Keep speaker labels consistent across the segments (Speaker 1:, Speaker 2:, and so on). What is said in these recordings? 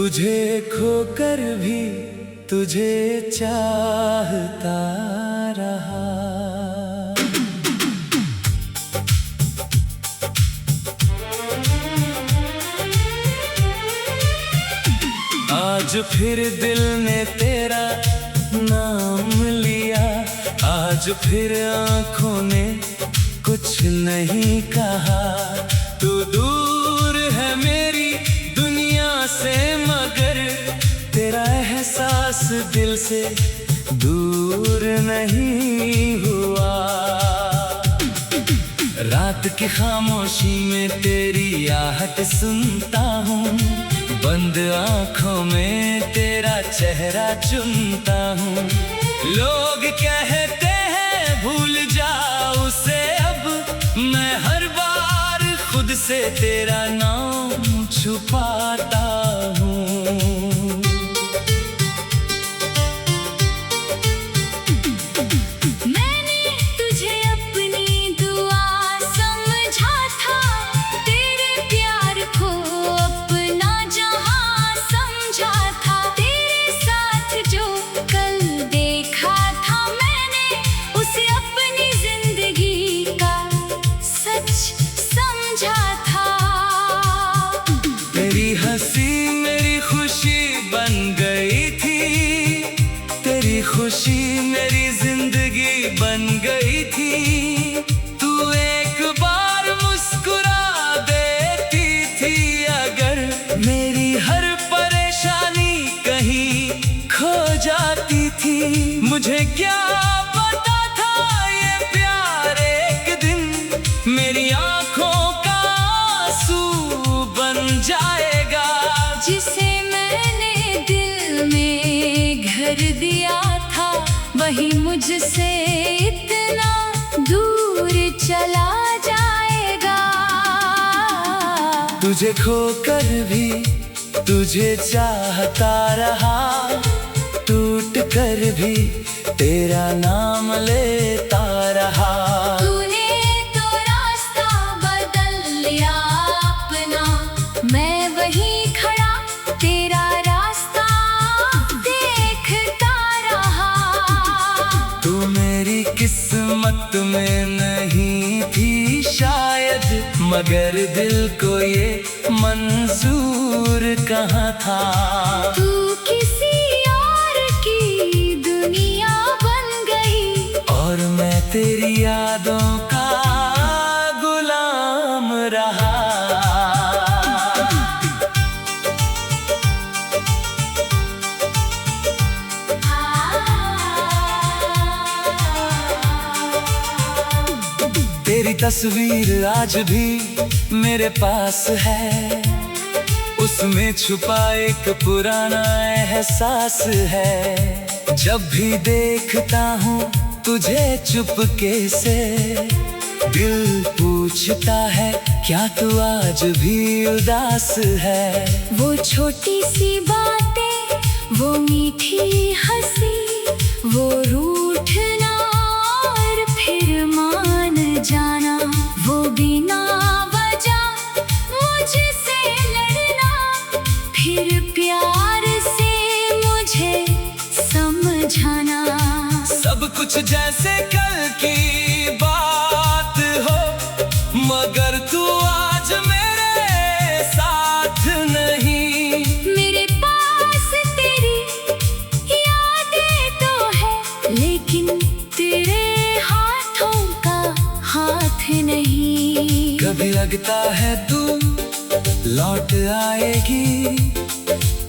Speaker 1: तुझे खोकर भी तुझे चाहता रहा। आज फिर दिल ने तेरा नाम लिया, आज फिर आँखों ने कुछ नहीं कहा। तू दूर है मेरी दुनिया से मगर तेरा एहसास दिल से दूर नहीं हुआ। रात की खामोशी में तेरी आहट सुनता हूँ, बंद आँखों में तेरा चेहरा चुनता हूँ। लोग कहते हैं भूल जाओ उसे, अब मैं हर बार खुद से तेरा नाम छुपाता हूँ। तेरी हंसी मेरी खुशी बन गई थी, तेरी खुशी मेरी जिंदगी बन गई थी। तू एक बार मुस्कुरा देती थी अगर, मेरी हर परेशानी कहीं खो जाती थी। मुझे क्या पता था ये प्यार एक दिन मेरी आँखों का आंसू बन जाएगा।
Speaker 2: जिसे मैंने दिल में घर दिया था वही मुझसे इतना दूर चला जाएगा।
Speaker 1: तुझे खोकर भी तुझे चाहता रहा, टूट कर भी तेरा नाम लेता रहा।
Speaker 2: तूने तो रास्ता बदल लिया अपना, मैं वहीं खड़ा तेरा रास्ता देखता रहा।
Speaker 1: तू मेरी किस्मत में नहीं थी शायद, मगर दिल को ये मंजूर कहाँ था।
Speaker 2: तू किसी और की दुनिया बन गई
Speaker 1: और मैं तेरी यादों का गुलाम रहा। तेरी तस्वीर आज भी मेरे पास है, उसमें छुपा एक पुराना एहसास है। जब भी देखता हूँ तुझे चुपके से, दिल पूछता है क्या तू आज भी उदास है।
Speaker 2: वो छोटी सी बातें, वो मीठी हंसी, वो रूठना और फिर मान जाना, वो बिना वजह मुझसे लड़ना, फिर प्यार से मुझे समझाना।
Speaker 1: सब कुछ जैसे कल की बात हो, मगर तू आज मेरे साथ नहीं।
Speaker 2: मेरे पास तेरी यादें तो है, लेकिन तेरे हाथों का हाथ नहीं।
Speaker 1: कभी लगता है तू लौट आएगी,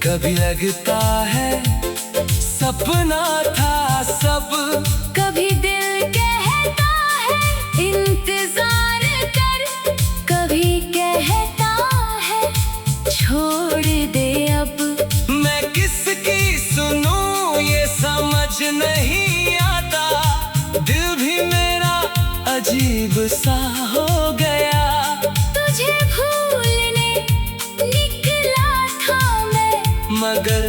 Speaker 1: कभी लगता है सपना था सब।
Speaker 2: कभी दिल कहता है इंतजार कर, कभी कहता है छोड़ दे अब।
Speaker 1: मैं किसकी सुनूं ये समझ नहीं आता, दिल भी मेरा अजीब सा हो गया।
Speaker 2: तुझे भूलने निकला था मैं,
Speaker 1: मगर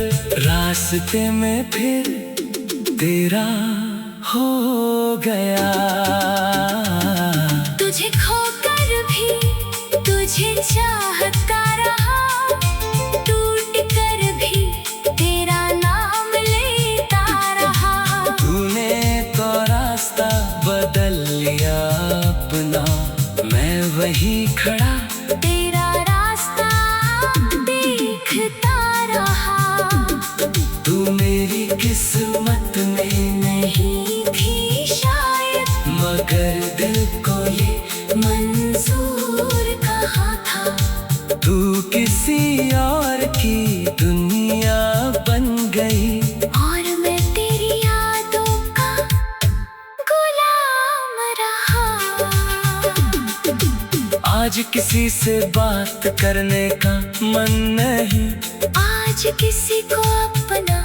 Speaker 1: रास्ते में फिर तेरा हो गया।
Speaker 2: तुझे खोकर भी तुझे चाहता रहा, टूट कर
Speaker 1: मैं वहीं खड़ा
Speaker 2: तेरा रास्ता देखता रहा।
Speaker 1: तू मेरी किस्मत में
Speaker 2: नहीं थी शायद,
Speaker 1: मगर दिल को ये
Speaker 2: मंजूर कहाँ था।
Speaker 1: तू किसी और की दुनिया बन गई
Speaker 2: और मैं तेरी यादों का गुलाम रहा।
Speaker 1: आज किसी से बात करने का मन नहीं,
Speaker 2: आज किसी को अपना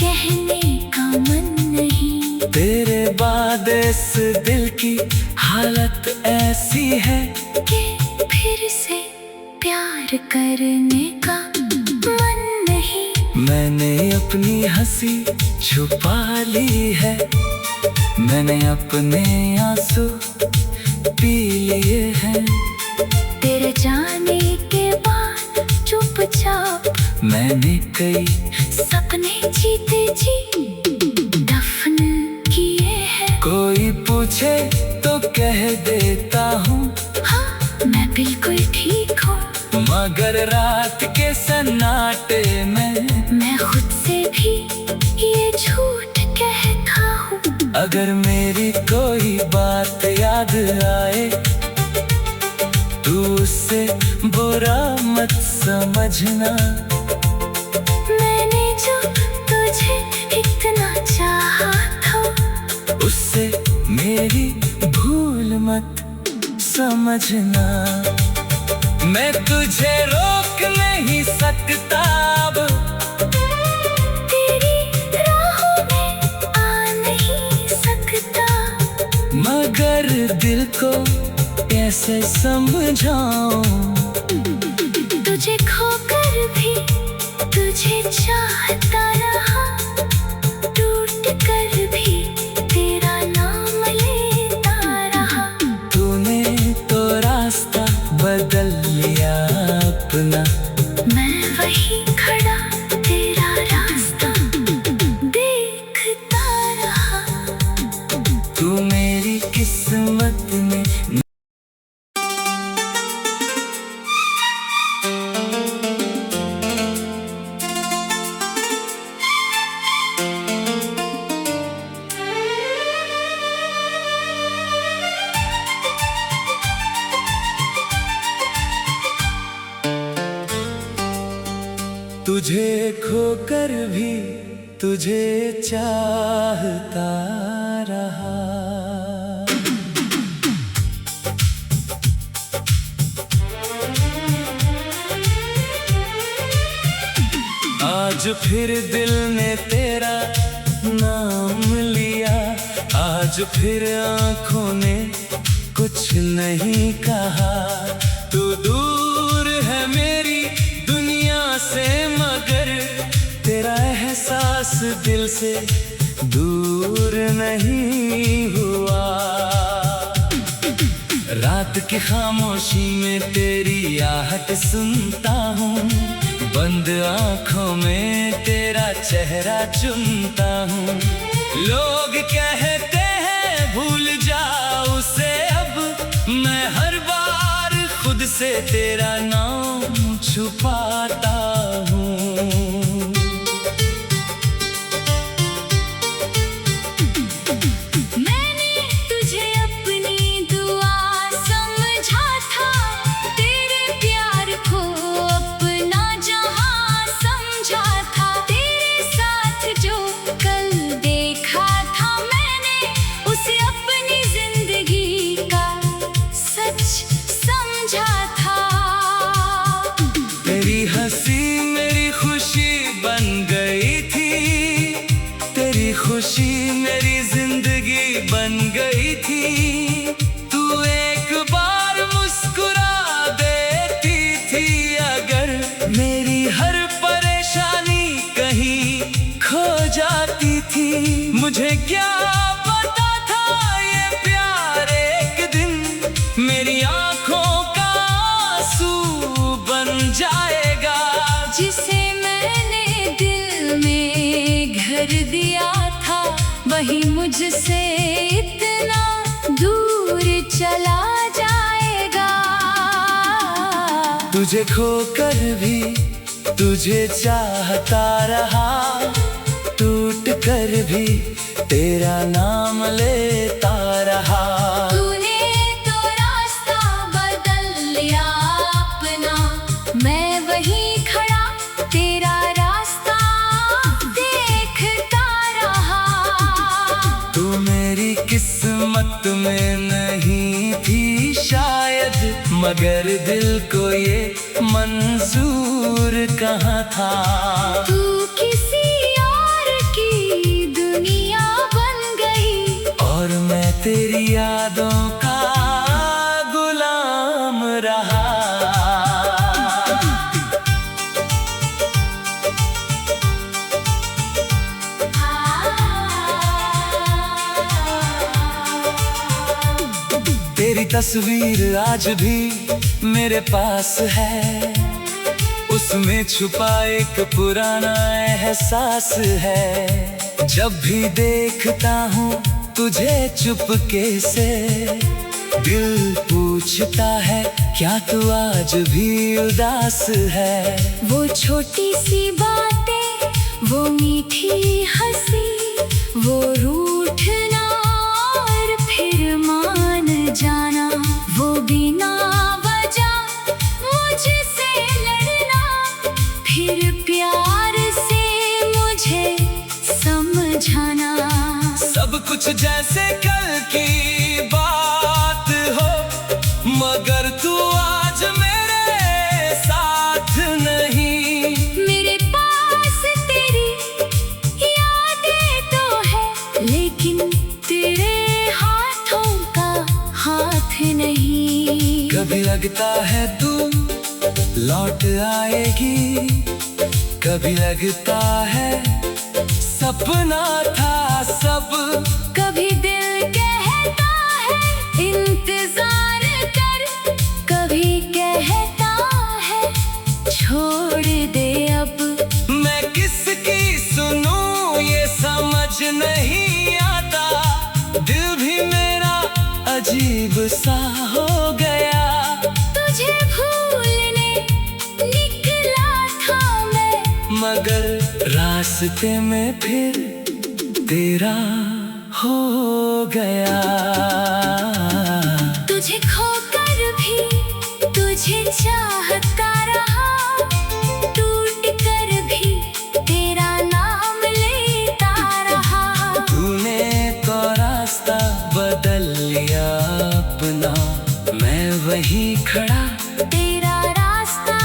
Speaker 2: कहने का मन नहीं।
Speaker 1: तेरे बाद इस दिल की हालत ऐसी है
Speaker 2: कि फिर से प्यार करने का मन नहीं।
Speaker 1: मैंने अपनी हंसी छुपा ली है, मैंने अपने आंसू पी लिए हैं।
Speaker 2: तेरे जाने के बाद चुपचाप
Speaker 1: मैंने कई
Speaker 2: सपने जीते जी दफन किए हैं।
Speaker 1: कोई पूछे तो कह देता हूँ
Speaker 2: हाँ, मैं बिल्कुल ठीक हूँ,
Speaker 1: मगर रात के सन्नाटे में
Speaker 2: मैं खुद से भी ये झूठ कहता हूँ।
Speaker 1: अगर मेरी कोई बात याद आए तू उससे बुरा मत समझना।
Speaker 2: मैंने जो तुझे इतना चाहा था,
Speaker 1: उससे मेरी भूल मत समझना। मैं तुझे रोक नहीं सकता अब,
Speaker 2: तेरी राहों में आ नहीं सकता।
Speaker 1: मगर दिल को कैसे समझाऊं।
Speaker 2: तुझे खोकर भी तुझे चाहता रहा, टूट कर भी तेरा नाम लेता रहा।
Speaker 1: तूने तो रास्ता बदल लिया अपना,
Speaker 2: मैं वहीं खड़ा तेरा रास्ता देखता रहा।
Speaker 1: तू मेरी किस्मत में तुझे खोकर भी तुझे चाहता रहा। आज फिर दिल ने तेरा नाम लिया, आज फिर आंखों ने कुछ नहीं कहा। तू दूर है मेरी दुनिया से, मगर तेरा एहसास दिल से दूर नहीं हुआ। रात की खामोशी में तेरी आहट सुनता हूँ, बंद आंखों में तेरा चेहरा चुनता हूँ। लोग कहते हैं भूल जाओ उसे, अब मैं हर बार खुद से तेरा नाम छुपाता हूँ।
Speaker 2: मैंने तुझे अपनी दुआ समझा था, तेरे प्यार को अपना जहां समझा था। तेरे साथ जो कल देखा था मैंने, उसे अपनी जिंदगी का सच समझा था।
Speaker 1: तेरी हंसी मेरी खुशी बन गई थी, तेरी खुशी मेरी जिंदगी बन गई थी। तू एक बार मुस्कुरा देती थी, अगर मेरी हर परेशानी कहीं खो जाती थी। मुझे क्या पता था ये प्यार एक दिन मेरी आंखों का आंसू बन जाएगा।
Speaker 2: जिसे मैंने दिल में घर दिया था, वही मुझसे इतना दूर चला जाएगा।
Speaker 1: तुझे खोकर भी तुझे चाहता रहा, टूट कर भी तेरा नाम लेता रहा।
Speaker 2: तूने तो रास्ता बदल लिया अपना, मैं वहीं खड़ा तेरा रास्ता देखता रहा।
Speaker 1: तू मेरी किस्मत में नहीं थी शायद, मगर दिल को ये मंजूर कहाँ था।
Speaker 2: तू किसी और की दुनिया बन गई,
Speaker 1: और मैं तेरी यादों का गुलाम रहा। तेरी तस्वीर आज भी मेरे पास है, उसमें छुपा एक पुराना एहसास है। जब भी देखता हूँ तुझे चुपके से, दिल पूछता है क्या तू आज भी उदास है।
Speaker 2: वो छोटी सी बातें, वो मीठी हंसी, वो रूठना और फिर मान जाना, वो बिना वजह मुझसे लड़ना, फिर प्यार से मुझे समझाना।
Speaker 1: सब कुछ जैसे कल की बात हो, मगर तू आज मेरे साथ नहीं।
Speaker 2: मेरे पास तेरी यादें तो है, लेकिन तेरे हाथों का हाथ नहीं।
Speaker 1: कभी लगता है तू लौट आएगी, कभी लगता है सपना था सब।
Speaker 2: कभी दिल कहता है इंतजार कर, कभी कहता है छोड़ दे अब।
Speaker 1: मैं किसकी सुनूं ये समझ नहीं आता, दिल भी मेरा अजीब सा हो गया।
Speaker 2: तुझे भूलने निकला था मैं,
Speaker 1: मगर रास्ते में फिर तेरा हो गया।
Speaker 2: तुझे खोकर भी तुझे चाहता रहा, टूट कर भी तेरा नाम लेता रहा।
Speaker 1: तूने तो रास्ता बदल लिया अपना, मैं वहीं खड़ा
Speaker 2: तेरा रास्ता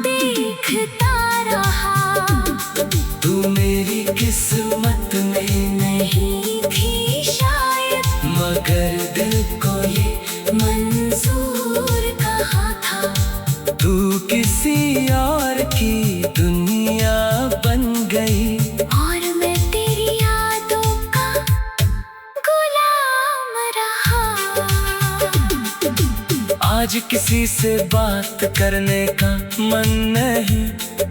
Speaker 2: देखता रहा।
Speaker 1: तू मेरी किस्मत में
Speaker 2: नहीं थी शायद,
Speaker 1: मगर दिल को ये
Speaker 2: मंजूर कहाँ था।
Speaker 1: तू किसी और की दुनिया बन गई,
Speaker 2: और मैं तेरी यादों का गुलाम रहा।
Speaker 1: आज किसी से बात करने का मन नहीं,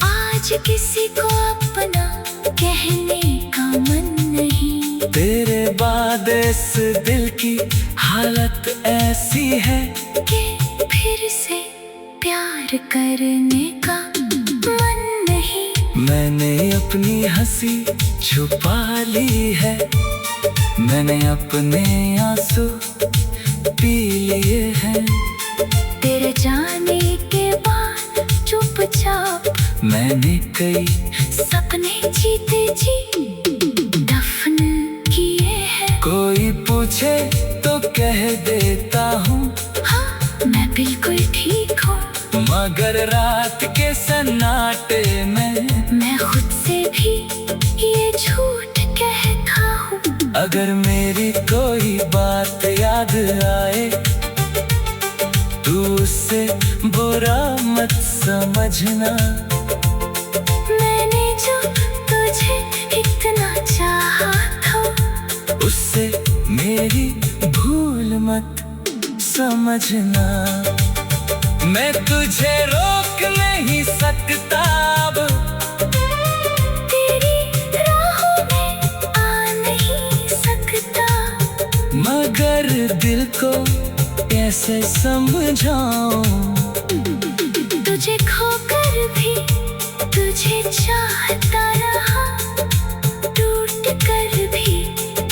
Speaker 2: आज किसी को अपना कहने का मन नहीं।
Speaker 1: तेरे बाद इस दिल की हालत ऐसी है
Speaker 2: कि फिर से प्यार करने का मन नहीं।
Speaker 1: मैंने अपनी हंसी छुपा ली है, मैंने अपने आंसू पी लिए हैं।
Speaker 2: तेरे जाने के बाद चुपचाप
Speaker 1: मैंने कई
Speaker 2: सपने जीते जी दफन किए हैं।
Speaker 1: कोई पूछे तो कह देता हूँ
Speaker 2: हाँ, मैं बिल्कुल ठीक हूँ,
Speaker 1: मगर रात के सन्नाटे में
Speaker 2: मैं खुद से भी ये झूठ कहता हूँ।
Speaker 1: अगर मेरी कोई बात याद आए, तू उससे बुरा मत समझना।
Speaker 2: मैंने जो तुझे इतना चाहा था,
Speaker 1: उससे मेरी भूल मत समझना। मैं तुझे रोक नहीं सकता अब,
Speaker 2: तेरी राहों में आ नहीं सकता,
Speaker 1: मगर दिल को कैसे समझाऊं।
Speaker 2: तुझे खोकर भी तुझे चाहता रहा, टूट कर भी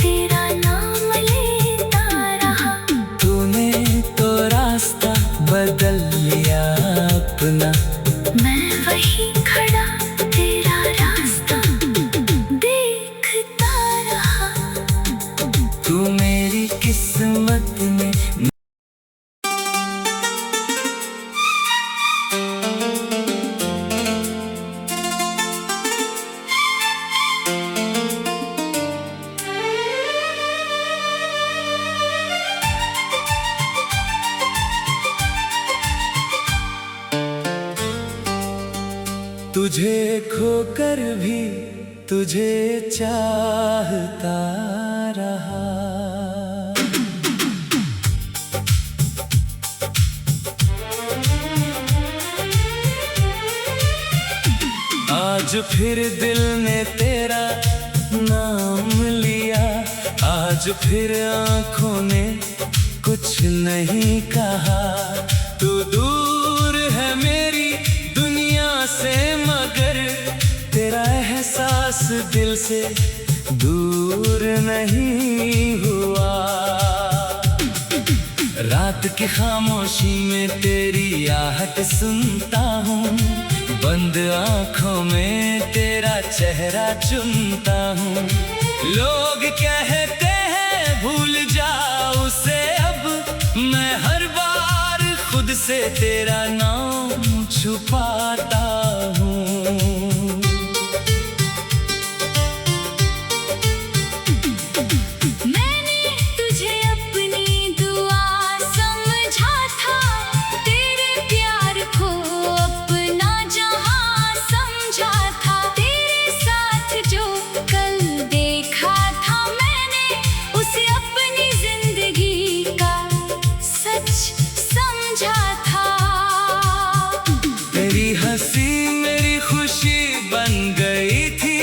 Speaker 2: तेरा नाम लेता रहा।
Speaker 1: तूने तो रास्ता बदल लिया अपना,
Speaker 2: मैं वहीं खड़ा तेरा रास्ता देखता रहा।
Speaker 1: तू मेरी किस्मत में। तुझे खोकर भी तुझे चाहता रहा। आज फिर दिल ने तेरा नाम लिया, आज फिर आंखों ने कुछ नहीं कहा। तू दूर है मेरी दुनिया से, मगर तेरा एहसास दिल से दूर नहीं हुआ। रात की खामोशी में तेरी आहट सुनता हूँ, बंद आंखों में तेरा चेहरा चुनता हूँ। लोग कहते हैं भूल जा उसे, अब मैं हर बार खुद से तेरा नाम छुपाता हूँ।
Speaker 2: मैंने तुझे अपनी दुआ समझा था, तेरे प्यार को अपना जहां समझा था। तेरे साथ जो कल देखा था मैंने, उसे अपनी जिंदगी का सच समझा था।
Speaker 1: तेरी हंसी मेरी खुशी बन गई थी,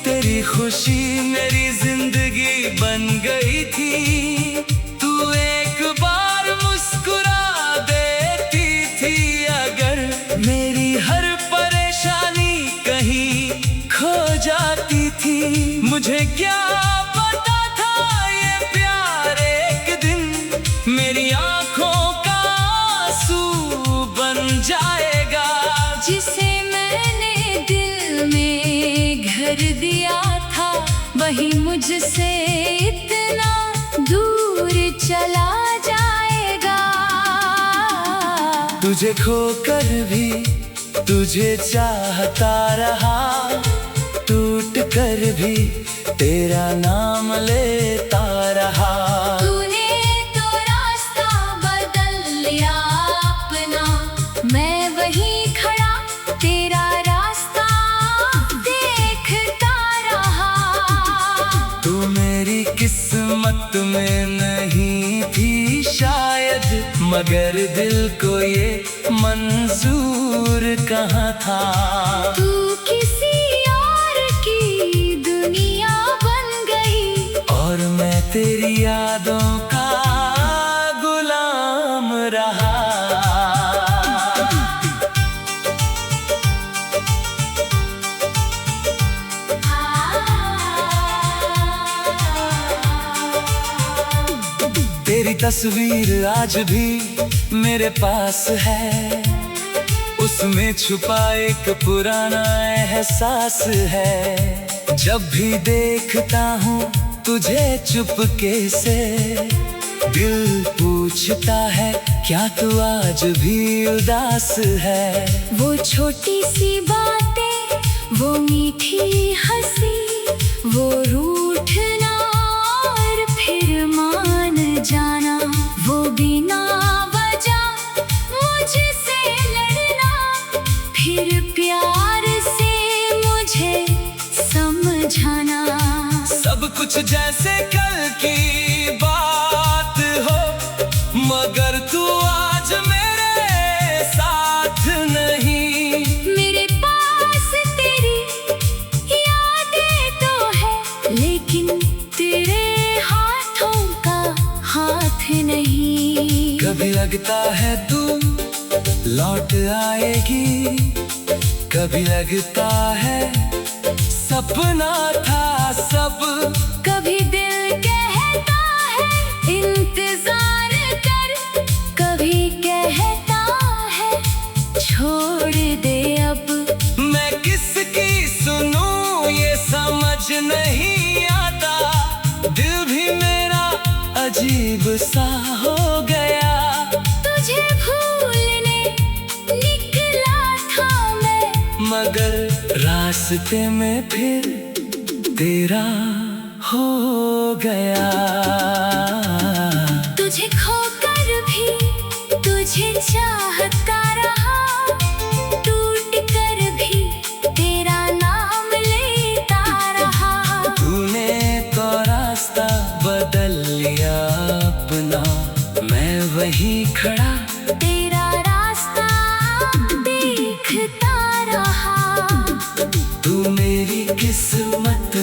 Speaker 1: तेरी खुशी मेरी जिंदगी बन गई थी। तू एक बार मुस्कुरा देती थी, अगर मेरी हर परेशानी कहीं खो जाती थी। मुझे क्या पता था ये प्यार एक दिन मेरी आंखों का आंसू बन जाएगा।
Speaker 2: जिसे मैंने दिल में घर दिया था, वही मुझसे इतना दूर चला जाएगा।
Speaker 1: तुझे खोकर भी तुझे चाहता रहा, टूट कर भी तेरा नाम लेता रहा।
Speaker 2: तूने तो रास्ता बदल लिया अपना, मैं वहीं खड़ा तेरा रास्ता देखता रहा।
Speaker 1: तू मेरी किस्मत में नहीं थी शायद, मगर दिल को ये मंजूर कहाँ था।
Speaker 2: तू किसी और की दुनिया बन गई,
Speaker 1: और मैं तेरी यादों का गुलाम रहा। तेरी तस्वीर आज भी मेरे पास है, उसमें छुपा एक पुराना एहसास है। जब भी देखता हूँ तुझे चुपके से, दिल पूछता है क्या तू आज भी उदास है।
Speaker 2: वो छोटी सी बातें, वो मीठी हंसी, वो रूठना और फिर मान जाना, वो बिना वजह मुझसे लड़ना, फिर प्यार से मुझे समझाना।
Speaker 1: सब कुछ जैसे कल की बात हो, मगर तू आज मेरे साथ नहीं।
Speaker 2: मेरे पास तेरी यादें तो है, लेकिन तेरे हाथों का हाथ नहीं।
Speaker 1: कभी लगता है तू लौट आएगी, कभी लगता है सपना था सब।
Speaker 2: कभी दिल कहता है इंतजार कर, कभी कहता है छोड़ दे अब।
Speaker 1: मैं किसकी सुनूं ये समझ नहीं आता, दिल भी मेरा अजीब सा हो गया।
Speaker 2: तुझे भूलने निकला था मैं,
Speaker 1: मगर रास्ते में फिर तेरा हो गया।
Speaker 2: तुझे खोकर भी तुझे चाहता रहा, टूट कर भी तेरा नाम लेता रहा।
Speaker 1: तूने तो रास्ता बदल लिया अपना, मैं वहीं खड़ा
Speaker 2: तेरा रास्ता देखता रहा।
Speaker 1: तू मेरी किस्मत